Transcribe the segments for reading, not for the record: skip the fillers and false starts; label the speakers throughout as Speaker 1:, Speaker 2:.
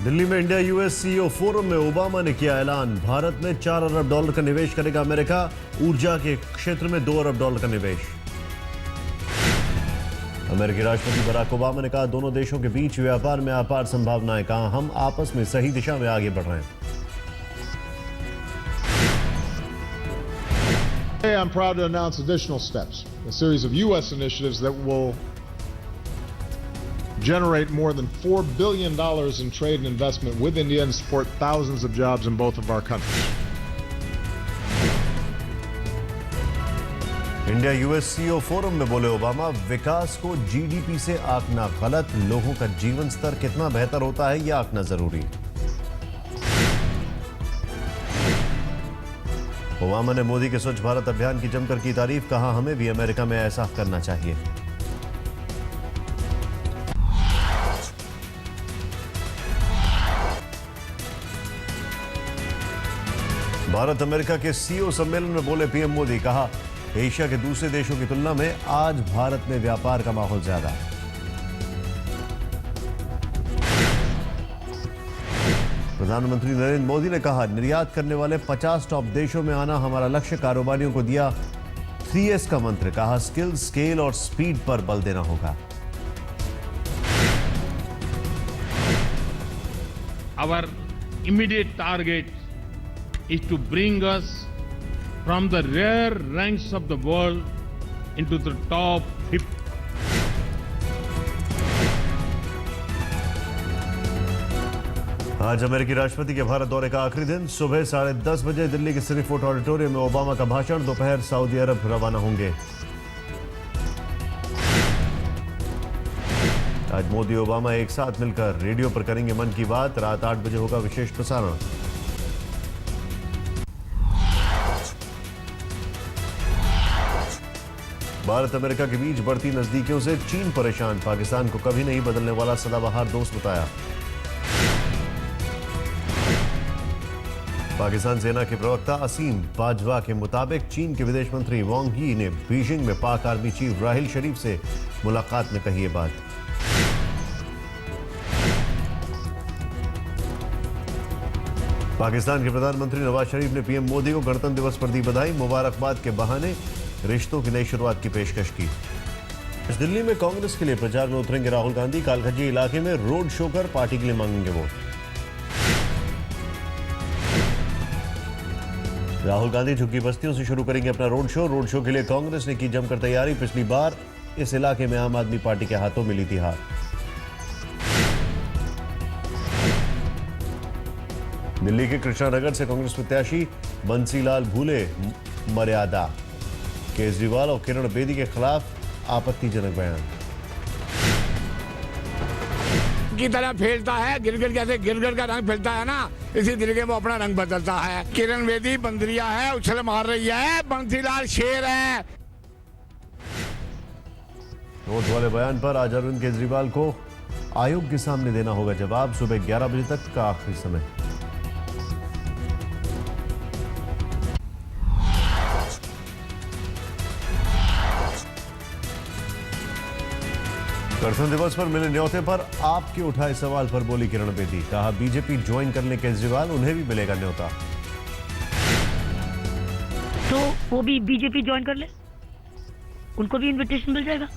Speaker 1: दिल्ली में India US CEO forum में Obama ने किया ऐलान, भारत में $4 अरब का निवेश करेगा अमेरिका, ऊर्जा के क्षेत्र में $2 अरब का निवेश। अमेरिकी राष्ट्रपति बराक ओबामा ने कहा, दोनों देशों के बीच व्यापार में अपार संभावनाएं, कहा हम आपस में सही दिशा में आगे बढ़ रहे हैं।
Speaker 2: Today, I'm proud to announce additional steps, a series of U.S. initiatives that will generate more than $4 billion in trade and investment with India and support thousands of jobs in both of our countries.
Speaker 1: India US CEO forum में बोले Obama, विकास को GDP से आंकना गलत, लोगों का जीवन स्तर कितना बेहतर होता है यह आंकना जरूरी। ओबामा ने मोदी के स्वच्छ भारत अभियान की जमकर की तारीफ, कहा हमें भी अमेरिका में ऐसा करना चाहिए। भारत अमेरिका के सीईओ सम्मेलन में बोले पीएम मोदी, कहा एशिया के दूसरे देशों की तुलना में आज भारत में व्यापार का माहौल ज्यादा है। प्रधानमंत्री नरेंद्र मोदी ने कहा, निर्यात करने वाले 50 टॉप देशों में आना हमारा लक्ष्य, कारोबारियों को दिया 3S का मंत्र, कहा स्किल, स्केल और स्पीड पर बल देना होगा।
Speaker 3: Our immediate target is to bring us from the rare ranks of the world into the top 50.
Speaker 1: आज अमेरिकी राष्ट्रपति के भारत दौरे का आखिरी दिन, सुबह 10:30 बजे दिल्ली के सिटी फोर्ट ऑडिटोरियम में ओबामा का भाषण, दोपहर सऊदी अरब रवाना होंगे। आज मोदी ओबामा एक साथ मिलकर रेडियो पर करेंगे मन की बात, रात 8 बजे होगा विशेष प्रसारण। भारत अमेरिका के बीच बढ़ती नजदीकियों से चीन परेशान, पाकिस्तान को कभी नहीं बदलने वाला सदाबहार दोस्त बताया। पाकिस्तान सेना के प्रवक्ता असीम बाजवा के मुताबिक चीन के विदेश मंत्री वांग यी ने बीजिंग में पाक आर्मी चीफ राहिल शरीफ से मुलाकात में कही ये बात। पाकिस्तान के प्रधानमंत्री नवाज शरीफ ने पीएम मोदी को गणतंत्र दिवस पर दी बधाई, मुबारकबाद के बहाने रिश्तों की नई शुरुआत की पेशकश की। दिल्ली में कांग्रेस के लिए प्रचार में उतरेंगे राहुल गांधी, कालखजी इलाके में रोड शो कर पार्टी के लिए मांगेंगे वोट। राहुल गांधी झुग्गी बस्तियों से शुरू करेंगे अपना रोड शो के लिए कांग्रेस ने की जमकर तैयारी, पिछली बार इस इलाके में आम आदमी पार्टी के हाथों मिली थी हार। दिल्ली के कृष्णानगर से कांग्रेस प्रत्याशी बंसीलाल भूले मर्यादा, केजरीवाल और किरण बेदी के खिलाफ आपत्तिजनक बयान।
Speaker 4: की तरह फैलता है गिरगिट, जैसे गिरगिट का रंग फैलता है ना, इसी तरीके में अपना रंग बदलता है। किरण बेदी बंदरिया है, उछल मार रही है, बंसीलाल शेर है।
Speaker 1: नोट वाले बयान पर आज अरविंद केजरीवाल को आयोग के सामने देना होगा जवाब, सुबह 11 बजे तक का आखिरी समय। गणतंत्र दिवस पर मिले न्योते पर आपके उठाए सवाल पर बोली किरण बेदी, कहा बीजेपी ज्वाइन कर ले केजरीवाल, उन्हें भी मिलेगा न्योता।
Speaker 5: तो वो भी बीजेपी ज्वाइन कर ले, उनको भी इनविटेशन मिल जाएगा।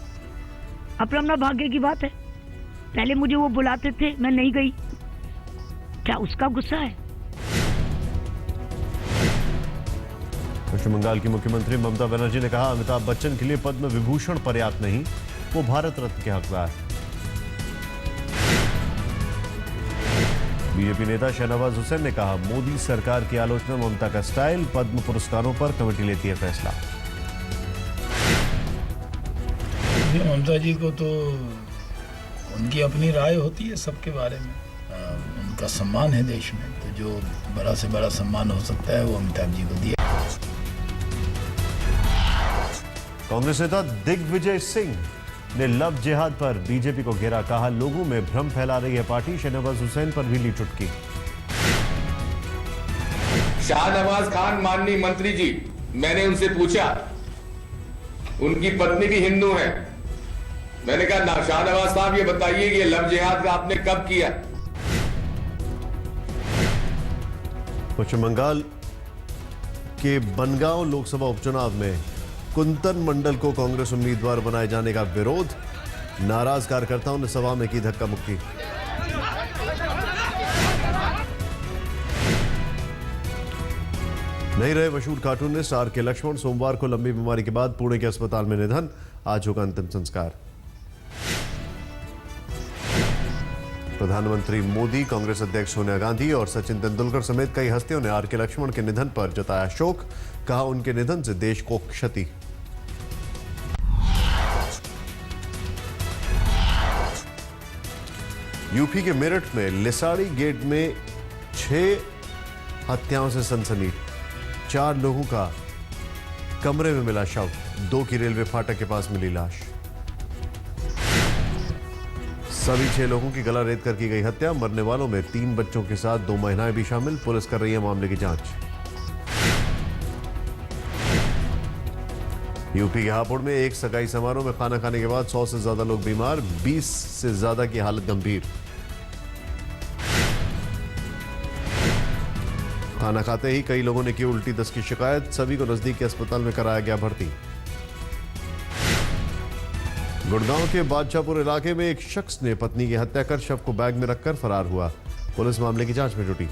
Speaker 5: अपना भाग्य की बात है। पहले मुझे वो बुलाते थे, मैं नहीं गई, क्या उसका गुस्सा है?
Speaker 1: पश्चिम बंगाल की मुख्यमंत्री ममता बनर्जी ने कहा, अमिताभ बच्चन के लिए पद्म विभूषण पर्याप्त नहीं, वो भारत रत्न के हकदार। बीजेपी नेता शहनवाज हुसैन ने कहा, मोदी सरकार की आलोचना ममता का स्टाइल, पद्म पुरस्कारों पर कमेटी लेती है फैसला।
Speaker 6: ममता जी को तो उनकी अपनी राय होती है सबके बारे में, उनका सम्मान है देश में, तो जो बड़ा से बड़ा सम्मान हो सकता है वो अमिताभ जी को दिया।
Speaker 1: कांग्रेस नेता दिग्विजय सिंह ने लव जिहाद पर बीजेपी को घेरा, कहा लोगों में भ्रम फैला रही है पार्टी, शहनवाज हुसैन पर भी ली चुटकी।
Speaker 7: शाहनवाज खान माननीय मंत्री जी, मैंने उनसे पूछा, उनकी पत्नी भी हिंदू है, मैंने कहा ना शाहनवाज साहब ये बताइए कि लव जिहाद का आपने कब किया?
Speaker 1: पश्चिम बंगाल के बनगांव लोकसभा उपचुनाव में कुंतन मंडल को कांग्रेस उम्मीदवार बनाए जाने का विरोध। नाराज कार्यकर्ताओं ने सभा में की धक्का मुक्की। नहीं रहे मशहूर कार्टूनिस्ट आर के लक्ष्मण। सोमवार को लंबी बीमारी के बाद पुणे के अस्पताल में निधन। आज होगा अंतिम संस्कार। प्रधानमंत्री मोदी, कांग्रेस अध्यक्ष सोनिया गांधी और सचिन तेंदुलकर समेत कई हस्तियों ने आर के लक्ष्मण के निधन पर जताया शोक। कहा, उनके निधन से देश को क्षति। यूपी के मेरठ में लिसाड़ी गेट में 6 हत्याओं से सनसनी। 4 लोगों का कमरे में मिला शव। 2 की रेलवे फाटक के पास मिली लाश। सभी 6 लोगों की गला रेत कर की गई हत्या। मरने वालों में 3 बच्चों के साथ 2 महिलाएं भी शामिल। पुलिस कर रही है मामले की जांच। यूपी के हापुड़ में एक सगाई समारोह में खाना खाने के बाद 100 से ज्यादा लोग बीमार। 20 से ज्यादा की हालत गंभीर। खाना खाते ही कई लोगों ने की उल्टी दस्त की शिकायत। सभी को नजदीक के अस्पताल में कराया गया भर्ती। गुड़गांव के बादशाहपुर इलाके में एक शख्स ने पत्नी की हत्या कर शव को बैग में रखकर फरार हुआ। पुलिस मामले की जांच में जुटी।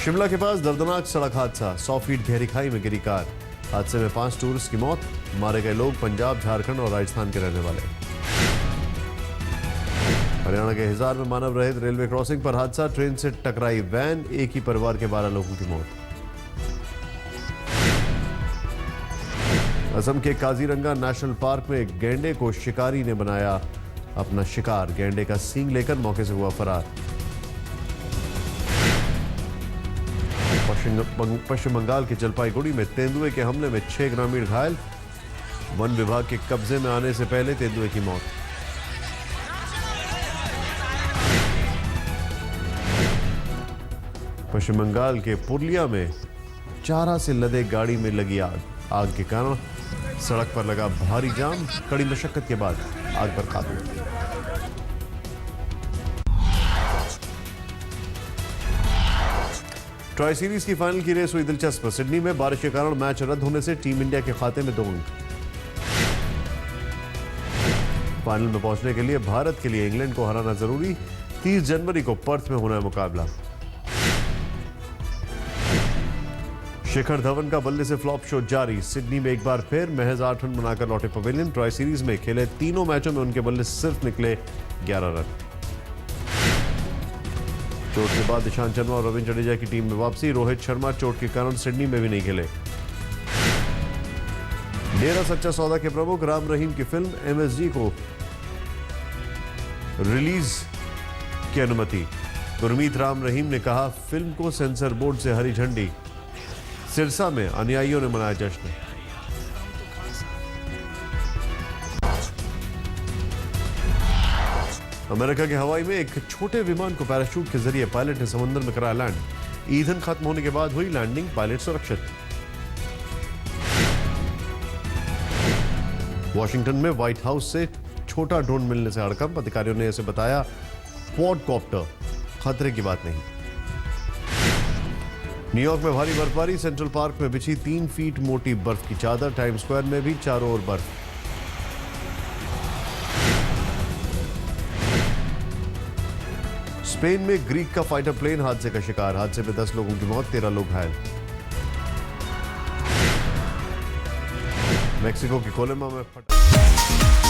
Speaker 1: शिमला के पास दर्दनाक सड़क हादसा। 100 फीट गहरी खाई में गिरी कार। हादसे में 5 टूरिस्ट की मौत। मारे गए लोग पंजाब, झारखंड और राजस्थान के रहने वाले। हरियाणा के हिसार में मानव रहित रेलवे क्रॉसिंग पर हादसा। ट्रेन से टकराई वैन। एक ही परिवार के 12 लोगों की मौत। असम के काजीरंगा नेशनल पार्क में एक गैंडे को शिकारी ने बनाया अपना शिकार। गैंडे का सींग लेकर मौके से हुआ फरार। पश्चिम बंगाल के जलपाईगुड़ी में तेंदुए के हमले में 6 ग्रामीण घायल। वन विभाग के कब्जे में आने से पहले तेंदुए की मौत। पश्चिम बंगाल के पुरुलिया में चारा से लदे गाड़ी में लगी आग। आग के कारण सड़क पर लगा भारी जाम। कड़ी मशक्कत के बाद आग पर काबू। ट्राई सीरीज की फाइनल की रेस हुई दिलचस्प। सिडनी में बारिश के कारण मैच रद्द होने से टीम इंडिया के खाते में 2 अंक। फाइनल में पहुंचने के लिए भारत के लिए इंग्लैंड को हराना जरूरी। 30 जनवरी को पर्थ में होना है मुकाबला। शिखर धवन का बल्ले से फ्लॉप शो जारी। सिडनी में एक बार फिर महज 8 रन बनाकर लौटे पवेलियन। ट्राई सीरीज में खेले तीनों मैचों में उनके बल्ले सिर्फ निकले 11 रन। चोट के बाद ईशांत शर्मा और रविंद्र जडेजा की टीम में वापसी। रोहित शर्मा चोट के कारण सिडनी में भी नहीं खेले। डेरा सच्चा सौदा के प्रमुख राम रहीम की फिल्म MSG को रिलीज की अनुमति। गुरमीत राम रहीम ने कहा, फिल्म को सेंसर बोर्ड से हरी झंडी। सिरसा में अनुयायियों ने मनाया जश्न। अमेरिका के हवाई में एक छोटे विमान को पैराशूट के जरिए पायलट ने समुद्र में कराया लैंड। ईंधन खत्म होने के बाद हुई लैंडिंग। पायलट सुरक्षित। वॉशिंगटन में व्हाइट हाउस से छोटा ड्रोन मिलने से हड़कंप। अधिकारियों ने इसे बताया क्वाडकॉप्टर। खतरे की बात नहीं। न्यूयॉर्क में भारी बर्फबारी। सेंट्रल पार्क में बिछी 3 फीट मोटी बर्फ की चादर। टाइम स्क्वायर में भी चारों ओर बर्फ। स्पेन में ग्रीक का फाइटर प्लेन हादसे का शिकार। हादसे में 10 लोगों की मौत, 13 लोग घायल। मेक्सिको के कोलेमा में फटा